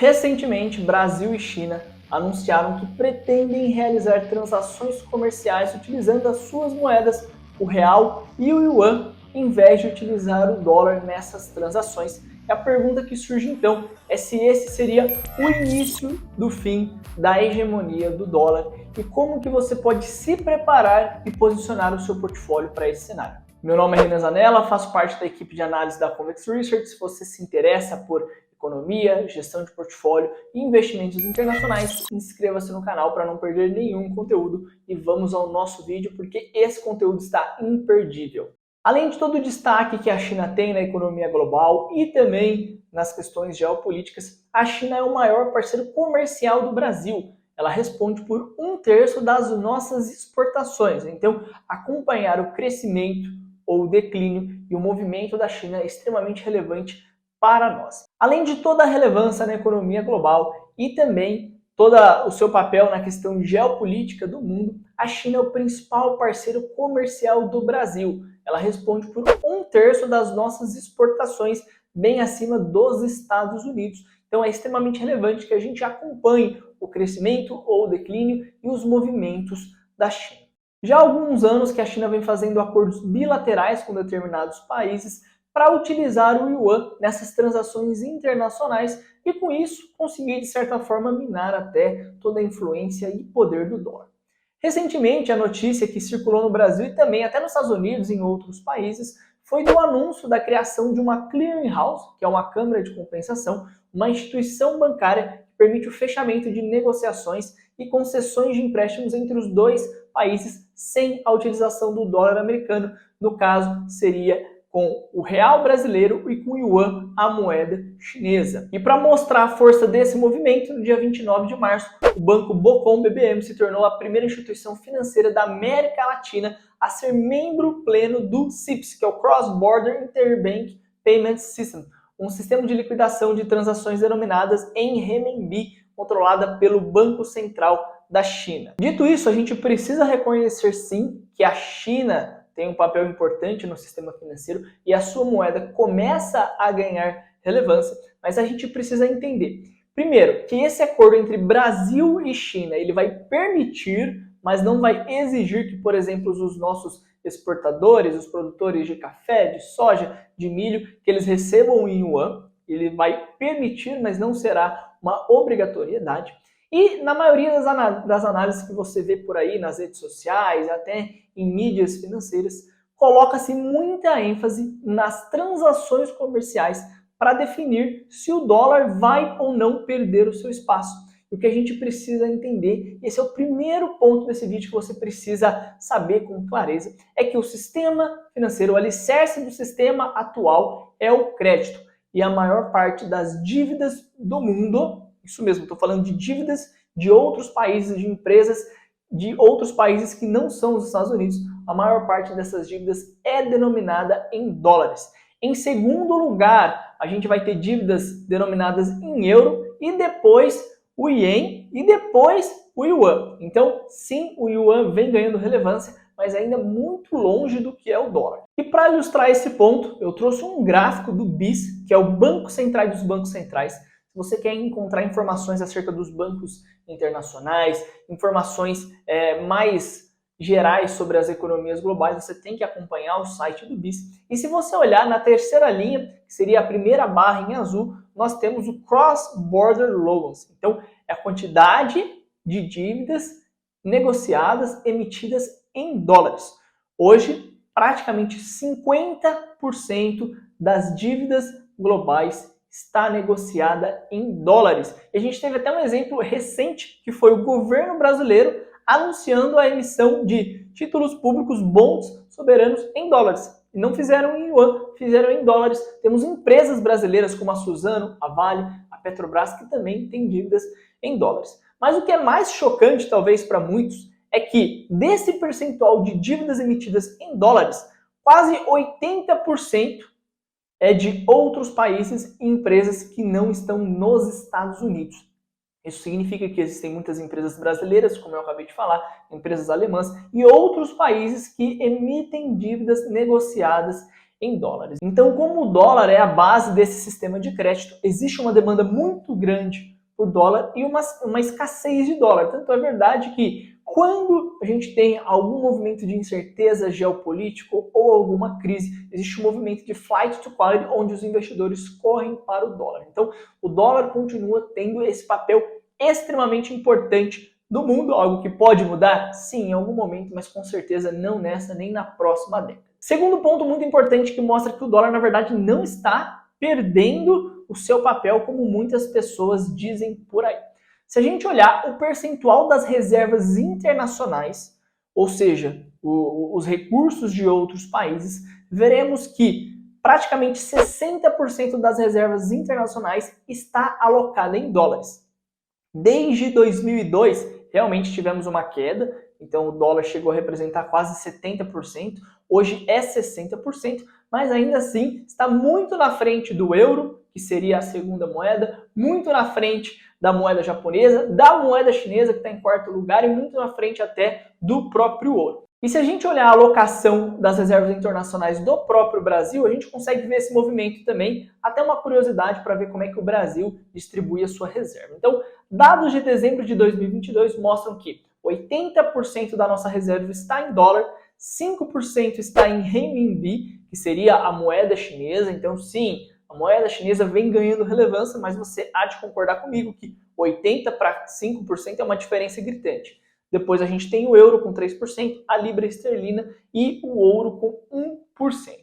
Recentemente, Brasil e China anunciaram que pretendem realizar transações comerciais utilizando as suas moedas, o real e o yuan, em vez de utilizar o dólar nessas transações. E a pergunta que surge então é se esse seria o início do fim da hegemonia do dólar e como que você pode se preparar e posicionar o seu portfólio para esse cenário. Meu nome é Renan Zanella, faço parte da equipe de análise da Convex Research. Se você se interessa por economia, gestão de portfólio e investimentos internacionais, inscreva-se no canal para não perder nenhum conteúdo e vamos ao nosso vídeo porque esse conteúdo está imperdível. Além de todo o destaque que a China tem na economia global e também nas questões geopolíticas, a China é o maior parceiro comercial do Brasil. Ela responde por 1/3 das nossas exportações. Então, acompanhar o crescimento ou o declínio e o movimento da China é extremamente relevante para nós. Além de toda a relevância na economia global e também todo o seu papel na questão geopolítica do mundo, a China é o principal parceiro comercial do Brasil. Ela responde por 1/3 das nossas exportações, bem acima dos Estados Unidos. Então é extremamente relevante que a gente acompanhe o crescimento ou o declínio e os movimentos da China. Já há alguns anos que a China vem fazendo acordos bilaterais com determinados países para utilizar o yuan nessas transações internacionais e, com isso, conseguir, de certa forma, minar até toda a influência e poder do dólar. Recentemente, a notícia que circulou no Brasil e também até nos Estados Unidos e em outros países foi do anúncio da criação de uma clearing house, que é uma câmara de compensação, uma instituição bancária que permite o fechamento de negociações e concessões de empréstimos entre os dois países sem a utilização do dólar americano. No caso, seria com o real brasileiro e com o yuan, a moeda chinesa. E para mostrar a força desse movimento, no dia 29 de março, o banco Bocom BBM se tornou a primeira instituição financeira da América Latina a ser membro pleno do CIPS, que é o Cross Border Interbank Payment System, um sistema de liquidação de transações denominadas em renminbi, controlada pelo Banco Central da China. Dito isso, a gente precisa reconhecer sim que a China tem um papel importante no sistema financeiro e a sua moeda começa a ganhar relevância, mas a gente precisa entender, primeiro, que esse acordo entre Brasil e China, ele vai permitir, mas não vai exigir que, por exemplo, os nossos exportadores, os produtores de café, de soja, de milho, que eles recebam em yuan. Ele vai permitir, mas não será uma obrigatoriedade. E na maioria das análises que você vê por aí nas redes sociais, até em mídias financeiras, coloca-se muita ênfase nas transações comerciais para definir se o dólar vai ou não perder o seu espaço. O que a gente precisa entender, esse é o primeiro ponto desse vídeo que você precisa saber com clareza, é que o sistema financeiro, o alicerce do sistema atual é o crédito. E a maior parte das dívidas do mundo, isso mesmo, estou falando de dívidas de outros países, de empresas de outros países que não são os Estados Unidos, a maior parte dessas dívidas é denominada em dólares. Em segundo lugar, a gente vai ter dívidas denominadas em euro e depois o ien e depois o yuan. Então, sim, o yuan vem ganhando relevância, mas ainda muito longe do que é o dólar. E para ilustrar esse ponto, eu trouxe um gráfico do BIS, que é o Banco Central dos Bancos Centrais. Se você quer encontrar informações acerca dos bancos internacionais, informações mais gerais sobre as economias globais, você tem que acompanhar o site do BIS. E se você olhar na terceira linha, que seria a primeira barra em azul, nós temos o Cross Border Loans. Então, é a quantidade de dívidas negociadas, emitidas em dólares. Hoje, praticamente 50% das dívidas globais está negociada em dólares. E a gente teve até um exemplo recente, que foi o governo brasileiro anunciando a emissão de títulos públicos, bonds soberanos em dólares. E não fizeram em yuan, fizeram em dólares. Temos empresas brasileiras como a Suzano, a Vale, a Petrobras, que também têm dívidas em dólares. Mas o que é mais chocante, talvez, para muitos, é que desse percentual de dívidas emitidas em dólares, quase 80% é de outros países e empresas que não estão nos Estados Unidos. Isso significa que existem muitas empresas brasileiras, como eu acabei de falar, empresas alemãs e outros países que emitem dívidas negociadas em dólares. Então, como o dólar é a base desse sistema de crédito, existe uma demanda muito grande por dólar e uma escassez de dólar. Tanto é verdade que quando a gente tem algum movimento de incerteza geopolítico ou alguma crise, existe um movimento de flight to quality, onde os investidores correm para o dólar. Então, o dólar continua tendo esse papel extremamente importante no mundo, algo que pode mudar? Sim, em algum momento, mas com certeza não nessa nem na próxima década. Segundo ponto muito importante que mostra que o dólar, na verdade, não está perdendo o seu papel como muitas pessoas dizem por aí. Se a gente olhar o percentual das reservas internacionais, ou seja, os recursos de outros países, veremos que praticamente 60% das reservas internacionais está alocada em dólares. Desde 2002, realmente tivemos uma queda, então o dólar chegou a representar quase 70%, hoje é 60%, mas ainda assim está muito na frente do euro, que seria a segunda moeda, muito na frente da moeda japonesa, da moeda chinesa, que está em quarto lugar, e muito na frente até do próprio ouro. E se a gente olhar a alocação das reservas internacionais do próprio Brasil, a gente consegue ver esse movimento também, até uma curiosidade para ver como é que o Brasil distribui a sua reserva. Então, dados de dezembro de 2022 mostram que 80% da nossa reserva está em dólar, 5% está em renminbi, que seria a moeda chinesa. Então, sim, a moeda chinesa vem ganhando relevância, mas você há de concordar comigo que 80% para 5% é uma diferença gritante. Depois a gente tem o euro com 3%, a libra esterlina e o ouro com 1%.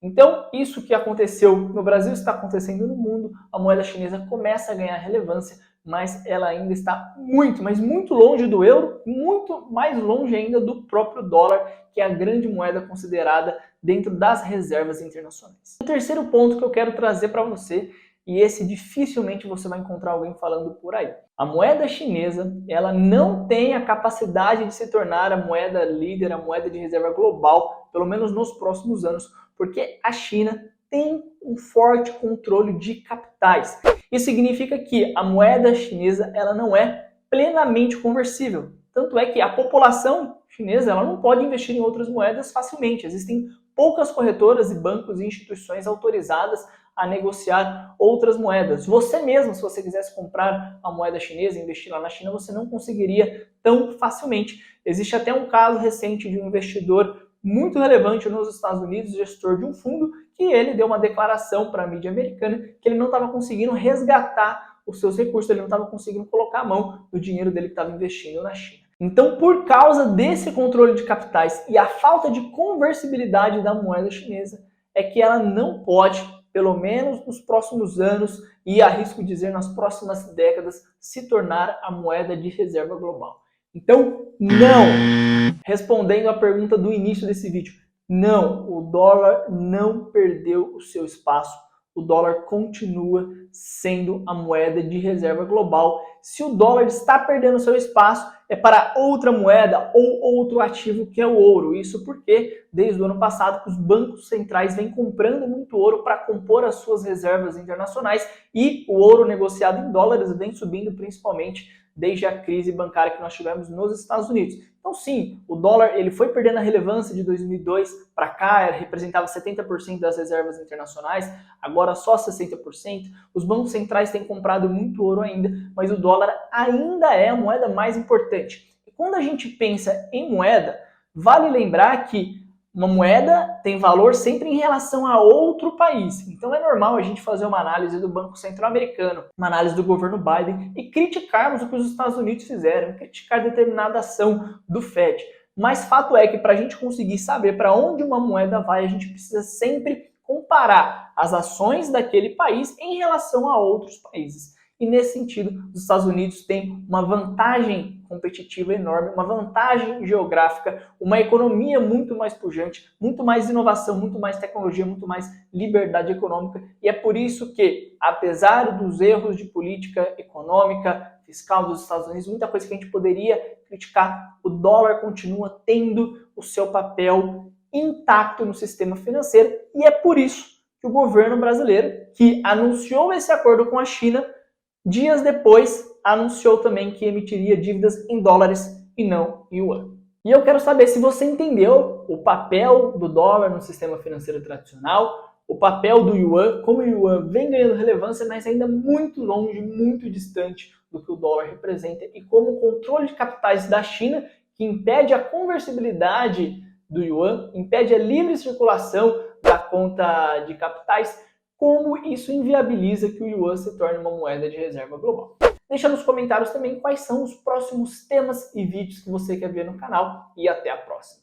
Então, isso que aconteceu no Brasil está acontecendo no mundo. A moeda chinesa começa a ganhar relevância, mas ela ainda está muito, mas muito longe do euro, muito mais longe ainda do próprio dólar, que é a grande moeda considerada dentro das reservas internacionais. O terceiro ponto que eu quero trazer para você, e esse dificilmente você vai encontrar alguém falando por aí. A moeda chinesa, ela não tem a capacidade de se tornar a moeda líder, a moeda de reserva global, pelo menos nos próximos anos, porque a China tem um forte controle de capitais. Isso significa que a moeda chinesa ela não é plenamente conversível. Tanto é que a população chinesa ela não pode investir em outras moedas facilmente. Existem poucas corretoras e bancos e instituições autorizadas a negociar outras moedas. Você mesmo, se você quisesse comprar a moeda chinesa e investir lá na China, você não conseguiria tão facilmente. Existe até um caso recente de um investidor muito relevante nos Estados Unidos, gestor de um fundo, que ele deu uma declaração para a mídia americana que ele não estava conseguindo resgatar os seus recursos, ele não estava conseguindo colocar a mão no dinheiro dele que estava investindo na China. Então, por causa desse controle de capitais e a falta de conversibilidade da moeda chinesa, é que ela não pode, pelo menos nos próximos anos, e arrisco dizer nas próximas décadas, se tornar a moeda de reserva global. Então, não! Respondendo à pergunta do início desse vídeo, não, o dólar não perdeu o seu espaço, o dólar continua sendo a moeda de reserva global. Se o dólar está perdendo o seu espaço, é para outra moeda ou outro ativo que é o ouro. Isso porque, desde o ano passado, os bancos centrais vêm comprando muito ouro para compor as suas reservas internacionais e o ouro negociado em dólares vem subindo principalmente desde a crise bancária que nós tivemos nos Estados Unidos. Então sim, o dólar ele foi perdendo a relevância de 2002 para cá, representava 70% das reservas internacionais, agora só 60%. Os bancos centrais têm comprado muito ouro ainda, mas o dólar ainda é a moeda mais importante. E quando a gente pensa em moeda, vale lembrar que uma moeda tem valor sempre em relação a outro país. Então é normal a gente fazer uma análise do Banco Central Americano, uma análise do governo Biden e criticarmos o que os Estados Unidos fizeram, criticar determinada ação do Fed. Mas fato é que para a gente conseguir saber para onde uma moeda vai, a gente precisa sempre comparar as ações daquele país em relação a outros países. E nesse sentido, os Estados Unidos têm uma vantagem competitiva enorme, uma vantagem geográfica, uma economia muito mais pujante, muito mais inovação, muito mais tecnologia, muito mais liberdade econômica. E é por isso que, apesar dos erros de política econômica, fiscal dos Estados Unidos, muita coisa que a gente poderia criticar, o dólar continua tendo o seu papel intacto no sistema financeiro. E é por isso que o governo brasileiro, que anunciou esse acordo com a China, dias depois, anunciou também que emitiria dívidas em dólares e não em yuan. E eu quero saber se você entendeu o papel do dólar no sistema financeiro tradicional, o papel do yuan, como o yuan vem ganhando relevância, mas ainda muito longe, muito distante do que o dólar representa, e como o controle de capitais da China, que impede a conversibilidade do yuan, impede a livre circulação da conta de capitais, como isso inviabiliza que o yuan se torne uma moeda de reserva global. Deixa nos comentários também quais são os próximos temas e vídeos que você quer ver no canal e até a próxima.